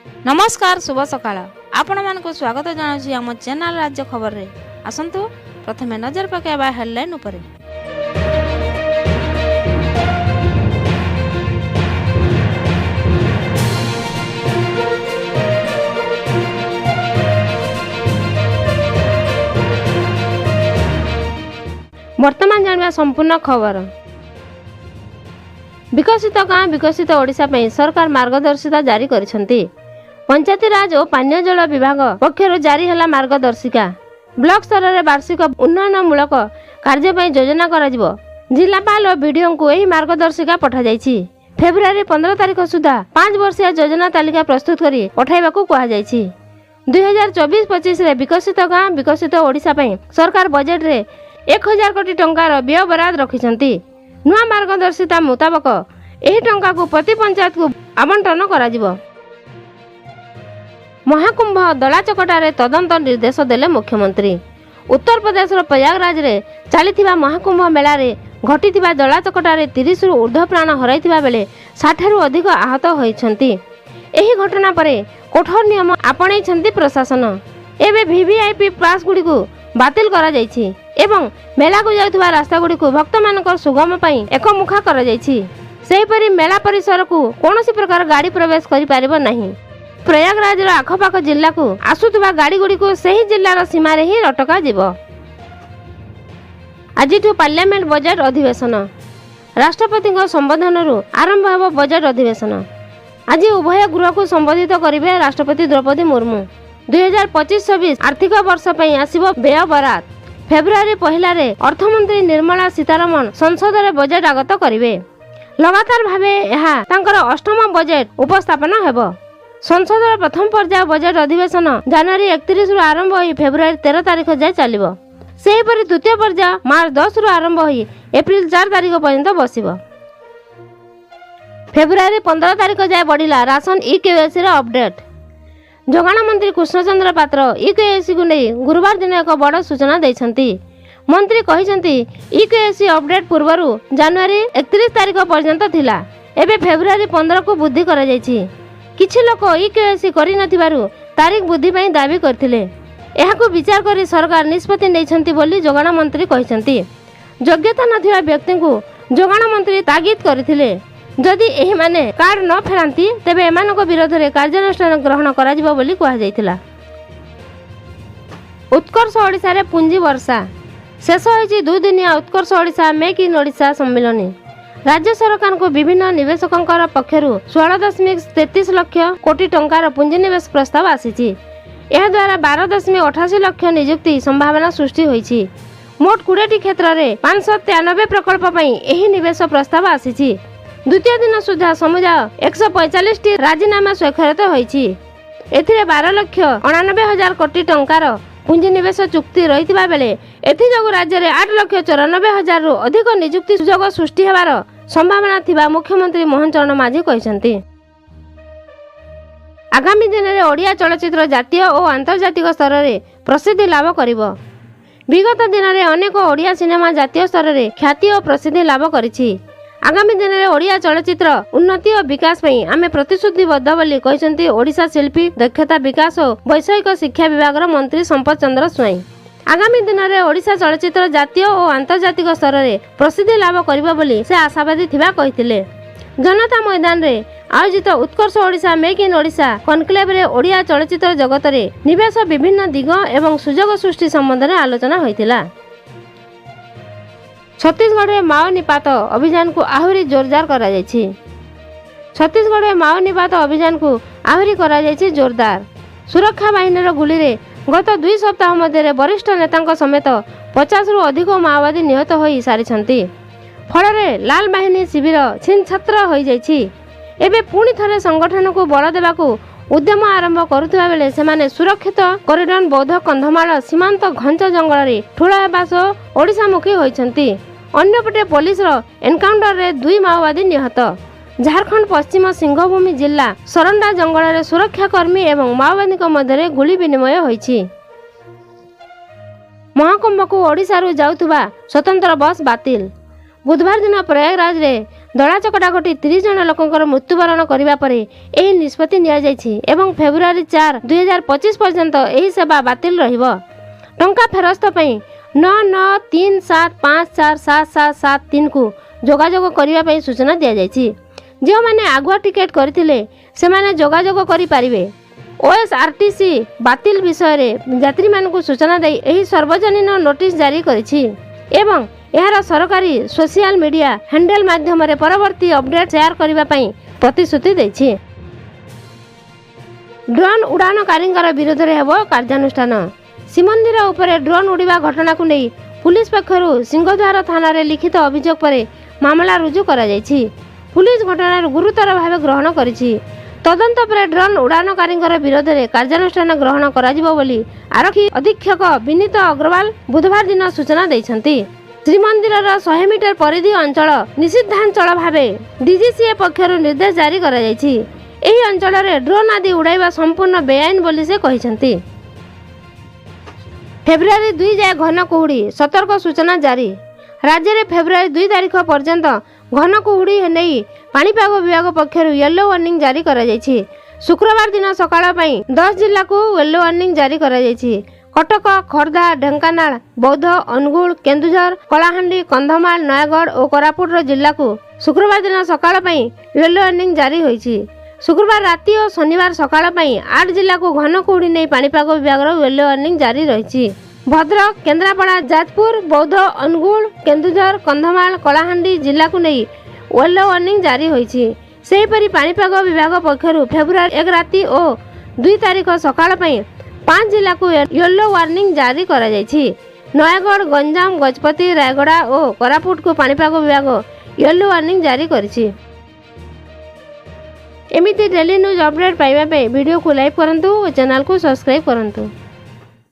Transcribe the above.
नमस्कार शुभ सकाळ आपण मानक स्वागत जनाउछि आम चैनल राज्य खबर रे। आसंतु प्रथमे नजर पकाइबा हेडलाइन उपरे। वर्तमान जानवा संपूर्ण खबर। विकसित गाँ विकसित ओडिशा पे सरकार मार्गदर्शिका जारी करिसेंती। पंचायती राज और पानीय जल विभाग पक्षर जारी है मार्गदर्शिका। ब्लॉक स्तर में वार्षिक उन्नयनमूलक कार्य योजना करा जिवो। जिलापाल और बीडीओ को यही मार्गदर्शिका पठा जायछि। फेब्रुआरी 15 तारिख सुधा 5 वर्षीय योजना तालिका प्रस्तुत करी पठाइबाकू कहा जायछि। 2024-25 रे विकसित गाँ विकसित ओडिशा पे सरकार बजेट रे 1000 कोटी टंकार व्यय बराद रखिछंती। नुआ मार्गदर्शिका मुताबक एही टंका को प्रति पंचायत को आवंटन करा जिवो। महाकुंभ दलाचकटारे तदंत निर्देश देले मुख्यमंत्री। उत्तर प्रदेश प्रयागराज रे चलीथिबा महाकुंभ मेला रे घटिथिबा दलाचकटारे 30 रु ऊर्ध्व प्राण हराइथिबा बेले 60 रु अधिक आहत होइछंती। एही घटना परे कठोर नियम आपणैछंती प्रशासन। एबे वीवीआईपी पास गुडी को बातिल करा जायछि एवं मेला को जाउथबा रास्ता गुडी को भक्त मानकर सुगम पई एकमुखा करा जायछि। सेहि परि मेला परिसर को कोनोसी प्रकार गाड़ी प्रवेश करि पारिबो नाही। प्रयागराज आखपाख जिला को आसुवा गाड़ी गुड़ी को सही जिलार सीमार ही अटका जीव। आज पार्लियामेंट बजेट अधिवेशन राष्ट्रपति संबोधन आरंभ हो बजेट अधिवेशन। आज उभय गृह को संबोधित करेंगे राष्ट्रपति द्रौपदी मुर्मू। 2025-26 आर्थिक वर्ष पर आसिबो व्यय बराद। फेब्रुआरी 1 रे अर्थमंत्री निर्मला सीतारमण संसद रे बजेट आगत करेंगे। लगातार भावे यह तांकर 8म बजेट उपस्थापन हेबो। संसदर प्रथम पर्याय बजेट अधिवेशन जनवरी 31 रु आरंभ हो फेब्रुआरी 13 तारिख जाए चलिबो। सेहीपरि द्वितीय पर्याय मार्च 10 रु आरंभ हो एप्रिल 4 तारिख पर्यंत बसिबो। फेब्रुआरी 15 तारिख जाए बढ़िला राशन ईकेवाईसी रा अपडेट। जोगाण मंत्री कृष्णचंद्र पात्र ईकेवाईसी को नहीं गुरुवार दिन एक बड़ सूचना दैछंती। मंत्री कहिसंती ईकेवाईसी अपडेट पूर्वरु जनवरी 31 तारिख पर्यंत थिला। एबे फेब्रुआरी 15 को वृद्धि करा जायछि। किछि लोक ईकेवाईसी करि नथिबारु तारीख वृद्धि पई दाबी करथिले। एहाकु विचार करी सरकार निष्पत्ति नैछंती बोली जोगाण मंत्री कहिसंती। योग्यता नथिबा व्यक्ति को जोगाण मंत्री तागिद करथिले। जदि एही माने कार्ड न फेरांती तेबे एमानक विरोध रे कार्यानुष्ठान ग्रहण करा जिवो बोली कहा जायतिला। उत्कर्ष ओडिसा रे पुंजी वर्षा शेष होईछि 2 दिनिया उत्कर्ष ओडिसा मेक इन ओडिसा सम्मेलन। राज्य सरकार को विभिन्न निवेशकों पक्षर 16.33 लाख कोटी टंकार पुंजीनिवेश प्रस्ताव आसीछि। यह द्वारा 12.88 लाख नियुक्ति संभावना सृष्टि होईछि। मोट 20 क्षेत्र में 593 प्रकल्प पई एही निवेश प्रस्ताव आसीछि। द्वितीय दिन सुधा समुदाय 145 टी राजीनामा स्वाक्षरित होईछि। एथिरे 12,89,000 कोटी टंकार पुंजीनिवेश चुक्ति रहितबा बेले एथि जोगु राज्य रे 8,94,000 रु अधिक नियुक्ति सुजोग सृष्टि हेबार संभावना थिबा मुख्यमंत्री मोहन चरण माझी कहिसंती। आगामी दिन में ओडिया चलचित्र जातीय और आंतर्जातिक स्तर में प्रसिद्धि लाभ करिबो। विगत दिन में अनेक ओडिया सिनेमा जातीय स्तर में ख्याति और प्रसिद्धि लाभ करिछि। आगामी दिन में ओडिया चलचित्र उन्नति और विकास पई आमे प्रतिश्रुतिबद्ध बोली कहिसंती ओडिशा शिल्पी दक्षता विकास और वैषयिक शिक्षा विभाग मंत्री संपत चंद्र स्वाई। आगामी दिन में ओडिशा चलचित्र जातीय और आंतर्जातिक स्तर में प्रसिद्धि लाभ करिबो बोली से आशावादी थिबा कहिथिले। जनता मैदान रे आयोजित Utkarsh Odisha make in Odisha conclave रे ओडिया चलचित्र जगत रे निवेश विभिन्न दिग एवं सुजोग सृष्टि संबंध में आलोचना होइतिला। छत्तीसगढ़ में माओ निपात अभियान को आहुरी जोरदार करा जायछि। छत्तीसगढ़ में माओ निपात अभियान को आहुरी करा जायछि जोरदार। सुरक्षा बाहिनी गुली रे गत 2 सप्ताह मध्य वरिष्ठ नेता समेत 50 रु अधिक माओवादी निहत होई सारिछंती। फल लाल बाहिनी शिविर छिन छात्र हो जायछि। एबे पुणी थरे संगठन को बल देबाकू उद्यम आरंभ करुवा बेले सेमाने सुरक्षित कॉरिडोर बौद्ध कंधमाल सीमांत घंच जंगल रे ठूला हेबा सह ओडिशामुखी होइछंती। अन्यपटे पुलिस एनकाउंटर रे 2 माओवादी निहत। झारखंड पश्चिम सिंहभूमि जिला सरंडा जंगल रे सुरक्षा कर्मी एवं माओवादी मध्य गुली विनिमय होइछि। महाकुंभ को ओडिशा रु जाउथुबा स्वतंत्र बस बातिल। बुधवार दिन प्रयागराज रे ଦଳା ଚକଟା ଘଟି 30 ଜଣ ଲୋକଙ୍କର ମୃତ୍ୟୁବରଣ କରିବା ପରେ ଏହି ନିଷ୍ପତ୍ତି ନିଆଯାଇଛି ଏବଂ ଫେବୃଆରୀ 4, 2025 ପର୍ଯ୍ୟନ୍ତ ଏହି ସେବା ବାତିଲ ରହିବ। ଟଙ୍କା ଫେରସ୍ତ ପାଇଁ 9937547773କୁ ଯୋଗାଯୋଗ କରିବା ପାଇଁ ସୂଚନା ଦିଆଯାଇଛି। ଯେଉଁମାନେ ଆଗୁଆ ଟିକେଟ୍ କରିଥିଲେ ସେମାନେ ଯୋଗାଯୋଗ କରିପାରିବେ। OSRTC ବାତିଲ ବିଷୟରେ ଯାତ୍ରୀମାନଙ୍କୁ ସୂଚନା ଦେଇ ଏହି ସାର୍ବଜନୀନ ନୋଟିସ୍ ଜାରି କରିଛି ଏବଂ ଏହାର ସରକାରୀ ସୋସିଆଲ ମିଡ଼ିଆ ହ୍ୟାଣ୍ଡେଲ୍ ମାଧ୍ୟମରେ ପରବର୍ତ୍ତୀ ଅପଡେଟ୍ ସେୟାର କରିବା ପାଇଁ ପ୍ରତିଶ୍ରୁତି ଦେଇଛି। ଡ୍ରୋନ୍ ଉଡ଼ାଣକାରୀଙ୍କର ବିରୋଧରେ ହେବ କାର୍ଯ୍ୟାନୁଷ୍ଠାନ। ଶ୍ରୀମନ୍ଦିର ଉପରେ ଡ୍ରୋନ୍ ଉଡ଼ିବା ଘଟଣାକୁ ନେଇ ପୁଲିସ ପକ୍ଷରୁ ସିଂହଦ୍ୱାର ଥାନାରେ ଲିଖିତ ଅଭିଯୋଗ ପରେ ମାମଲା ରୁଜୁ କରାଯାଇଛି। ପୁଲିସ ଘଟଣାକୁ ଗୁରୁତର ଭାବେ ଗ୍ରହଣ କରିଛି। ତଦନ୍ତ ପରେ ଡ୍ରୋନ୍ ଉଡ଼ାଣକାରୀଙ୍କର ବିରୋଧରେ କାର୍ଯ୍ୟାନୁଷ୍ଠାନ ଗ୍ରହଣ କରାଯିବ ବୋଲି ଆରକ୍ଷୀ ଅଧୀକ୍ଷକ ବିନୀତ ଅଗ୍ରୱାଲ ବୁଧବାର ଦିନ ସୂଚନା ଦେଇଛନ୍ତି। ଶ୍ରୀମନ୍ଦିରର 100 ମିଟର ପରିଧି ଅଞ୍ଚଳ ନିଷିଦ୍ଧାଞ୍ଚଳ ଭାବେ DGCA ପକ୍ଷରୁ ନିର୍ଦ୍ଦେଶ ଜାରି କରାଯାଇଛି। ଏହି ଅଞ୍ଚଳରେ ଡ୍ରୋନ୍ ଆଦି ଉଡ଼ାଇବା ସମ୍ପୂର୍ଣ୍ଣ ବେଆଇନ ବୋଲି ସେ କହିଛନ୍ତି। ଫେବୃଆରୀ 2 ଯାଏ ଘନ କୁହୁଡ଼ି ସତର୍କ ସୂଚନା ଜାରି। ରାଜ୍ୟରେ ଫେବୃଆରୀ 2 ତାରିଖ ପର୍ଯ୍ୟନ୍ତ ଘନ କୁହୁଡ଼ି ନେଇ ପାଣିପାଗ ବିଭାଗ ପକ୍ଷରୁ ୟେଲୋ ୱାର୍ଣ୍ଣିଂ ଜାରି କରାଯାଇଛି। ଶୁକ୍ରବାର ଦିନ ସକାଳ ପାଇଁ 10 ଜିଲ୍ଲାକୁ ୟେଲୋ ୱାର୍ଣ୍ଣିଂ ଜାରି କରାଯାଇଛି। କଟକ, ଖୋର୍ଦ୍ଧା, ଢେଙ୍କାନାଳ, ବୌଦ୍ଧ, ଅନୁଗୁଳ, କେନ୍ଦୁଝର, କଳାହାଣ୍ଡି, କନ୍ଧମାଳ, ନୟାଗଡ଼ ଓ କୋରାପୁଟର ଜିଲ୍ଲାକୁ ଶୁକ୍ରବାର ଦିନ ସକାଳ ପାଇଁ ୟେଲୋ ୱାର୍ଣ୍ଣିଂ ଜାରି ହୋଇଛି। ଶୁକ୍ରବାର ରାତି ଓ ଶନିବାର ସକାଳ ପାଇଁ 8 ଜିଲ୍ଲାକୁ ଘନ କୁହୁଡ଼ି ନେଇ ପାଣିପାଗ ବିଭାଗର ୟେଲୋ ୱାର୍ଣ୍ଣିଂ ଜାରି ରହିଛି। ଭଦ୍ରକ, କେନ୍ଦ୍ରାପଡ଼ା, ଯାଜପୁର, ବୌଦ୍ଧ, ଅନୁଗୁଳ, କେନ୍ଦୁଝର, କନ୍ଧମାଳ, କଳାହାଣ୍ଡି ଜିଲ୍ଲାକୁ ନେଇ ୟେଲୋ ୱାର୍ଣ୍ଣିଂ ଜାରି ହୋଇଛି। ସେହିପରି ପାଣିପାଗ ବିଭାଗ ପକ୍ଷରୁ ଫେବୃଆରୀ 1 ରାତି ଓ 2 ତାରିଖ ସକାଳ ପାଇଁ 5 ଜିଲ୍ଲାକୁ ୟେଲୋ ୱାର୍ଣ୍ଣିଂ ଜାରି କରାଯାଇଛି। ନୟାଗଡ଼, ଗଞ୍ଜାମ, ଗଜପତି, ରାୟଗଡ଼ା ଓ କୋରାପୁଟକୁ ପାଣିପାଗ ବିଭାଗ ୟେଲୋ ୱାର୍ଣ୍ଣିଂ ଜାରି କରିଛି। ଏମିତି ଡେଲି ନ୍ୟୁଜ୍ ଅପଡେଟ୍ ପାଇବା ପାଇଁ ଭିଡ଼ିଓକୁ ଲାଇକ୍ କରନ୍ତୁ ଓ ଚ୍ୟାନେଲକୁ ସବସ୍କ୍ରାଇବ୍ କରନ୍ତୁ।